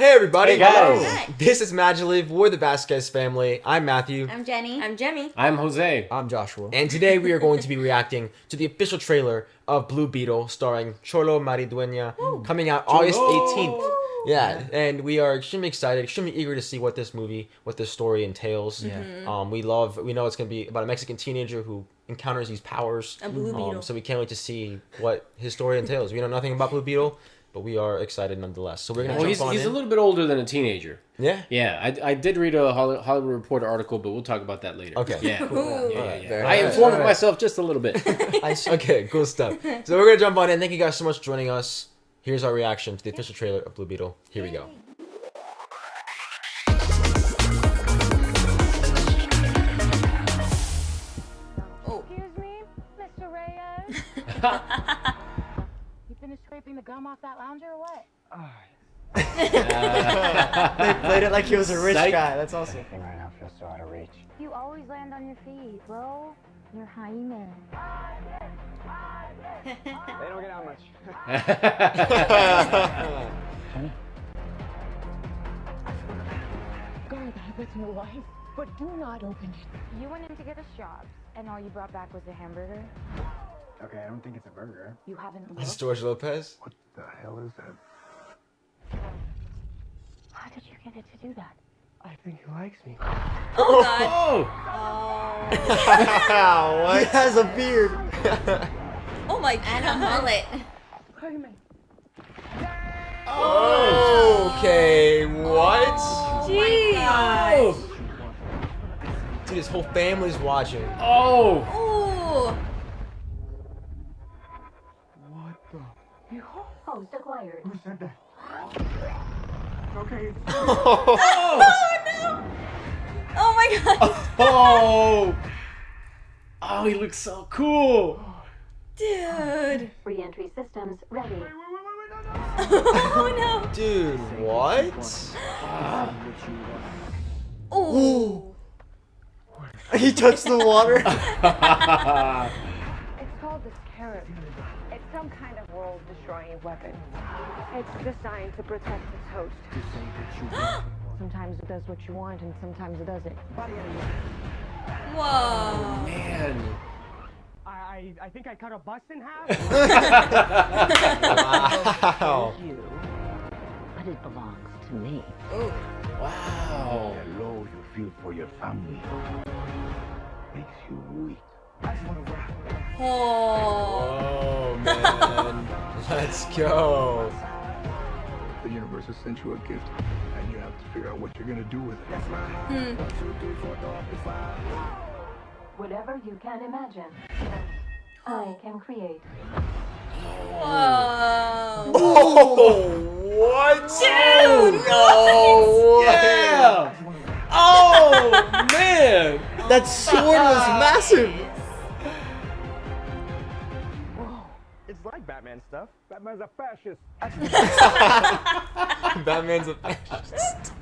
Hey everybody! Hey guys! Hi. This is MaJeliv. We're the Vasquez family. I'm Matthew. I'm Jenny. I'm Jemmy. I'm Jose. I'm Joshua. And today we are going to be reacting to the official trailer of Blue Beetle starring Cholo Maridueña coming out August 18th. Yeah, and we are extremely excited, extremely eager to see what this story entails. Yeah. We know it's going to be about a Mexican teenager who encounters these powers. A blue beetle. So we can't wait to see what his story entails. We know nothing about Blue Beetle, but we are excited nonetheless. So we're going to Well, jump on he's in. a little bit older than a teenager. Yeah? Yeah, I did read a Hollywood Reporter article, but we'll talk about that later. Okay. Yeah. Cool. Yeah, Alright, yeah. very I nice. informed Alright. myself just a little bit. Okay, cool stuff. So we're going to jump on in. Thank you guys so much for joining us. Here's our reaction to the official trailer of Blue Beetle. Here we go. Excuse me, Mr. Reyes? You finished scraping the gum off that lounger or what? They played it like he was a rich Psych. guy. That's awesome. Everything right now feels so out of reach. You always land on your feet, bro. You're Jaime. They don't get out much. Guard that with your life, but do not open it. You went in to get us jobs, and all you brought back was a hamburger. Okay, I don't think it's a burger. You haven't This is looked. George Lopez. What the hell is that? How did you get it to do that? I think he likes me. Oh god. Oh! What? He has a beard. Oh my And a god. mullet. Jaime. Okay, what? Jeez. Oh! Dude, his whole family's watching. Oh! Ooh. What the? Host acquired. Who said that? Okay. Oh my god. Oh! Oh, he looks so cool! Dude. Re-entry systems ready. Oh no. Dude, what? Ooh. He touched the water. It's called the Scarab. It's some kind of world-destroying weapon. It's designed to protect its host. Sometimes it does what you want, and sometimes it doesn't. Whoa. Man. I think I cut a bus in half. Wow. You, but it belongs to me. Ooh. Wow. Low you feel for your family makes you weak. Oh. Oh, man. Let's go. The universe has sent you a gift, and you have to figure out what you're gonna do with it. Whatever you can imagine, I can create. Whoa. Oh, what? Dude. No way. Yeah! Oh, man! That sword was massive. It's like Batman stuff. Batman's a fascist. Batman's a fascist.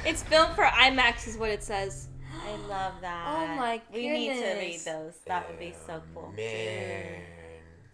It's filmed for IMAX is what it says. I love that. Oh my We need to read goodness. those. That would be so cool. Man.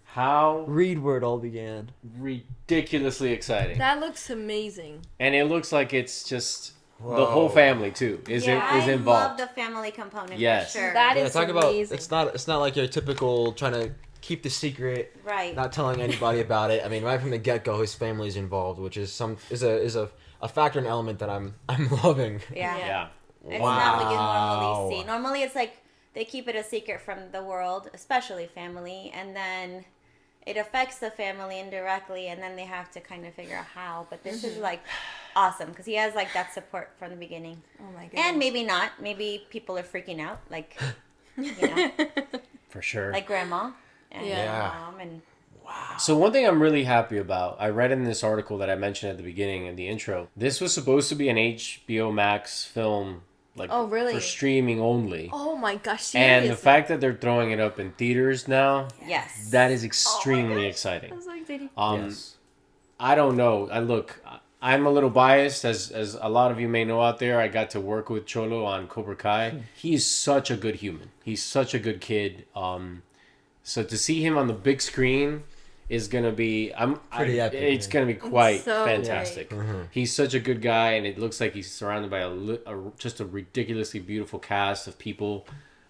How How Read where it all began. ridiculously exciting. That looks amazing. And it looks like it's just the whole family, too, is I love involved. the family component Yes. for sure. That Yeah, is talk about amazing. it's not like your typical trying to keep the secret, right. not telling anybody about it. I mean, right from the get go, his family's involved, which is a factor and element that I'm loving. Yeah. Yeah. It's not what you Wow. normally see. Normally, it's like they keep it a secret from the world, especially family, and then it affects the family indirectly, and then they have to kind of figure out how. But this is like awesome because he has like that support from the beginning, Oh my goodness. and maybe not. Maybe people are freaking out, like you know, For sure. like grandma and Yeah. mom, and So one thing I'm really happy about, I read in this article that I mentioned at the beginning in the intro, this was supposed to be an HBO Max film, like Oh, really? for streaming only. Oh my gosh. And the Seriously. fact that they're throwing it up in theaters now, yes, that is extremely exciting. I was like, did he? Yes. I don't know. I'm a little biased, as a lot of you may know out there. I got to work with Cholo on Cobra Kai. He's such a good human. He's such a good kid. So to see him on the big screen is gonna be Pretty epic, it's man. gonna be quite So fantastic. He's such a good guy, and it looks like he's surrounded by just a ridiculously beautiful cast of people.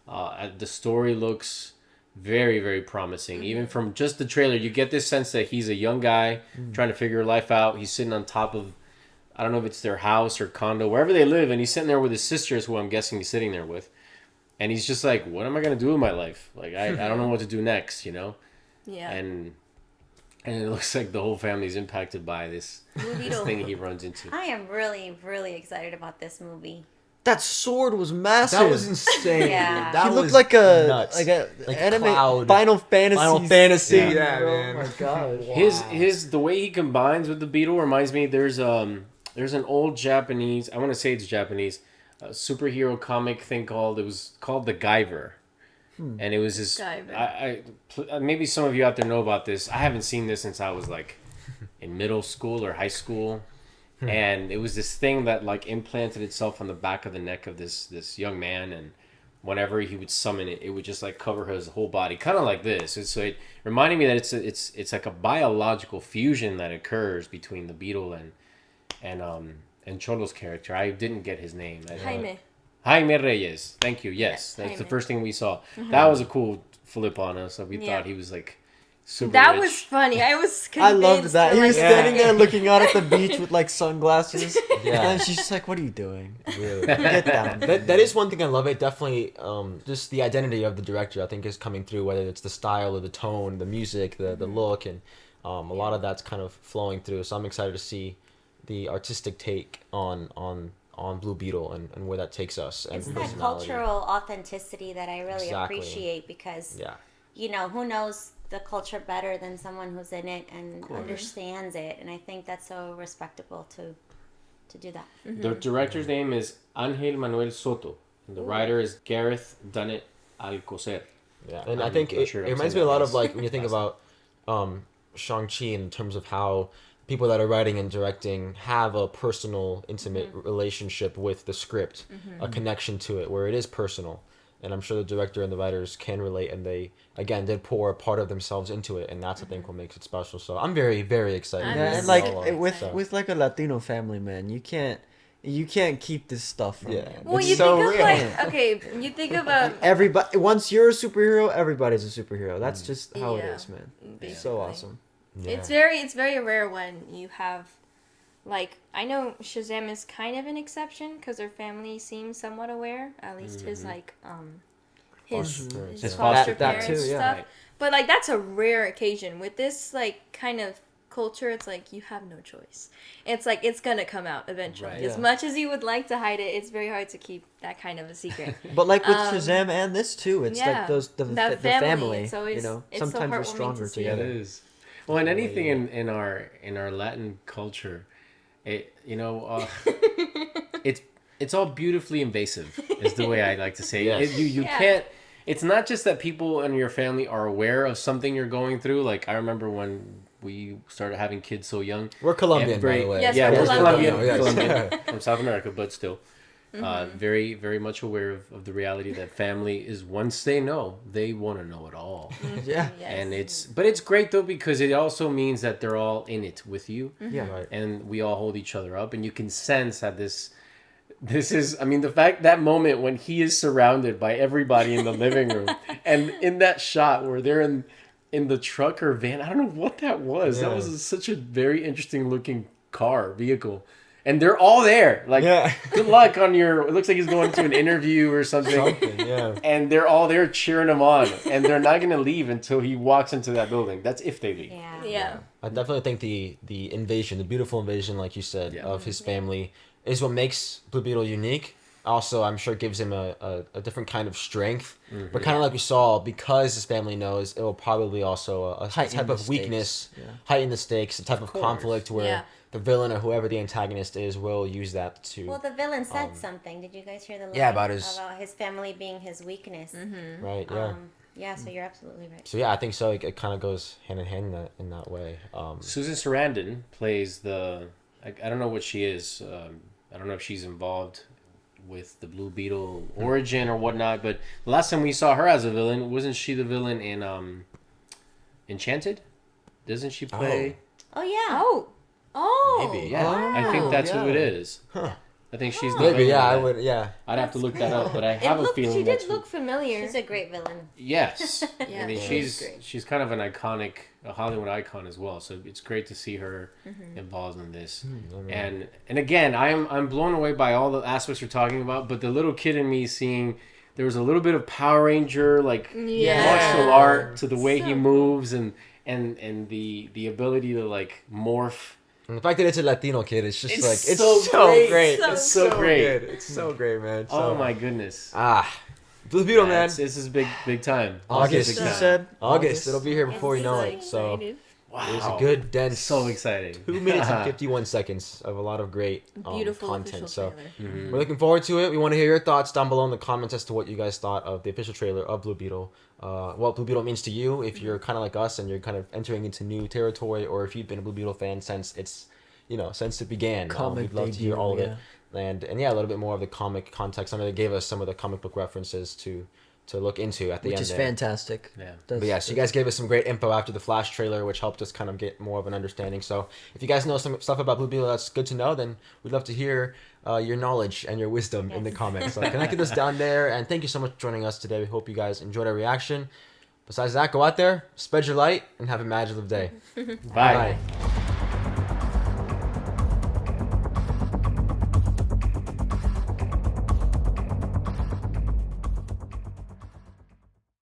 The story looks very, very promising. Even from just the trailer, you get this sense that he's a young guy trying to figure life out. He's sitting on top of, I don't know if it's their house or condo, wherever they live, and he's sitting there with his sisters, who I'm guessing he's sitting there with. And he's just like, what am I going to do with my life? Like, I don't know what to do next, you know? Yeah. And it looks like the whole family's impacted by this thing he runs into. I am really, really excited about this movie. That sword was massive. That was insane. Yeah. Dude. That He looked was like a nuts. like Anime Cloud. Final Fantasy. Final Fantasy. scene, Yeah, bro. man. Oh my gosh. His the way he combines with the Beetle reminds me, there's an old Japanese, I want to say it's Japanese, superhero comic thing called the Guyver. And it was this, Guyver. maybe some of you out there know about this. I haven't seen this since I was like in middle school or high school. And it was this thing that like implanted itself on the back of the neck of this young man, and whenever he would summon it, it would just like cover his whole body, kind of like this. And so it reminded me that it's like a biological fusion that occurs between the Beetle and Cholo's character. I didn't get his name. Jaime Reyes. Thank you. Yes, that's the Jaime. first thing we saw. That was a cool flip on us. So we thought he was like super That rich. was funny. I was I loved convinced that. for, He was like, a standing there second. looking out at the beach with like sunglasses. Yeah. And she's just like, "What are you doing? Really. Get down." That is one thing I love. It definitely, just the identity of the director, I think, is coming through. Whether it's the style or the tone, the music, the look, and a lot of that's kind of flowing through. So I'm excited to see the artistic take on Blue Beetle and where that takes us. And It's that personality. cultural authenticity that I really Exactly. appreciate, because Yeah. you know, who knows the culture better than someone who's in it and understands it, and I think that's so respectable to do that. The director's name is Angel Manuel Soto. And the writer is Gareth Dunnett Alcocer. Yeah, and I I'm think not it sure I'm reminds me saying a lot that of like when you think about Shang-Chi in terms of how people that are writing and directing have a personal, intimate relationship with the script, a connection to it where it is personal. And I'm sure the director and the writers can relate, and they, again, did pour a part of themselves into it, and that's, I think, what makes it special. So I'm very, very excited. I'm Yeah, to and see like all of with that. with like a Latino family, man, you can't keep this stuff from Yeah. man. Well, It's you so think of real. like, okay, you think about Everybody, once you're a superhero, everybody's a superhero. That's just how it Yeah, is, man. It's basically. so awesome. Yeah. it's very rare when you have, like, I know Shazam is kind of an exception because their family seems somewhat aware, at least his like his His foster that parents too, yeah. stuff. Right. But like that's a rare occasion. With this like kind of culture, it's like you have no choice. It's like it's gonna come out eventually. Right. As much as you would like to hide it, it's very hard to keep that kind of a secret. But like with Shazam and this too, it's yeah, like those the that family. it's always- You know, it's so sometimes we're heartwarming stronger to see. It together. is. Well, and anything in our Latin culture, it it's all beautifully invasive is the way I like to say it. Yes. You Yeah. can't. It's not just that people in your family are aware of something you're going through. Like I remember when we started having kids so young. We're Colombian, by Every- the way. Yes, yeah, we're we're Colombian. Colombian, Yes. from South America, but still, very, very much aware of the reality that family is. Once they know, they want to know it all. Yeah. Yes. And it's great though, because it also means that they're all in it with you, Yeah. Right. and we all hold each other up, and you can sense that this is, I mean, the fact that moment when he is surrounded by everybody in the living room, and in that shot where they're in the truck or van, I don't know what that was. That Yeah. was such a very interesting looking vehicle. And they're all there. Like, Yeah. good luck on your, it looks like he's going to an interview or something. Something, yeah. And they're all there cheering him on. And they're not going to leave until he walks into that building. That's if they leave. Yeah. Yeah. I definitely think the invasion, the beautiful invasion, like you said, Yeah. of his family is what makes Blue Beetle unique. Also, I'm sure gives him a different kind of strength. But kind of like we saw, because his family knows, it will probably also a Heighten type the of weakness, stakes, yeah. heighten the stakes, a type of course. conflict where Yeah. the villain or whoever the antagonist is will use that to... Well, the villain said something. Did you guys hear the line Yeah, about his family being his weakness? right, yeah. Yeah, so you're absolutely right. So yeah, I think so. It kind of goes hand in hand in that way. Susan Sarandon plays I don't know what she is. I don't know if she's involved with the Blue Beetle origin or whatnot, but the last time we saw her as a villain, wasn't she the villain in Enchanted? Doesn't she play? Oh yeah. Oh. Maybe. Yeah, I think that's who it is. Huh. I think she's the Maybe, villain yeah, I of that. would, yeah. I'd have to look that up, but I It have a looked, feeling she that's did who- look familiar. She's a great villain. Yes. Yeah, I mean, she's she's great. kind of an iconic, a Hollywood icon as well. So it's great to see her involved in this. And again, I'm blown away by all the aspects we're talking about. But the little kid in me seeing there was a little bit of Power Ranger martial art to the way he moves and the ability to like morph. And the fact that it's a Latino kid, it's just It's it's so so great. great. It's so great. Good. It's so great, man. So, Oh my goodness. Blue Beetle, man. This is big time. August, Big you time. said? August. It'll be here before you know So it. So excited. Wow. it's a good, dense, So exciting. 2 minutes and 51 seconds of a lot of great Beautiful content. official So trailer. we're looking forward to it. We want to hear your thoughts down below in the comments as to what you guys thought of the official trailer of Blue Beetle. What Blue Beetle means to you, if you're kind of like us and you're kind of entering into new territory, or if you've been a Blue Beetle fan since it's, since it began. Comic we'd love to hear debut, all of it. yeah. And yeah, a little bit more of the comic context. I know they gave us some of the comic book references to look into at the Which end is there. fantastic. Yeah. But yeah, so you guys gave us some great info after the Flash trailer, which helped us kind of get more of an understanding. So if you guys know some stuff about Blue Beetle that's good to know, then we'd love to hear your knowledge and your wisdom in the comments. So connect us down there, and thank you so much for joining us today. We hope you guys enjoyed our reaction. Besides that, go out there, spread your light, and have a MaJeliv day. Bye. Bye.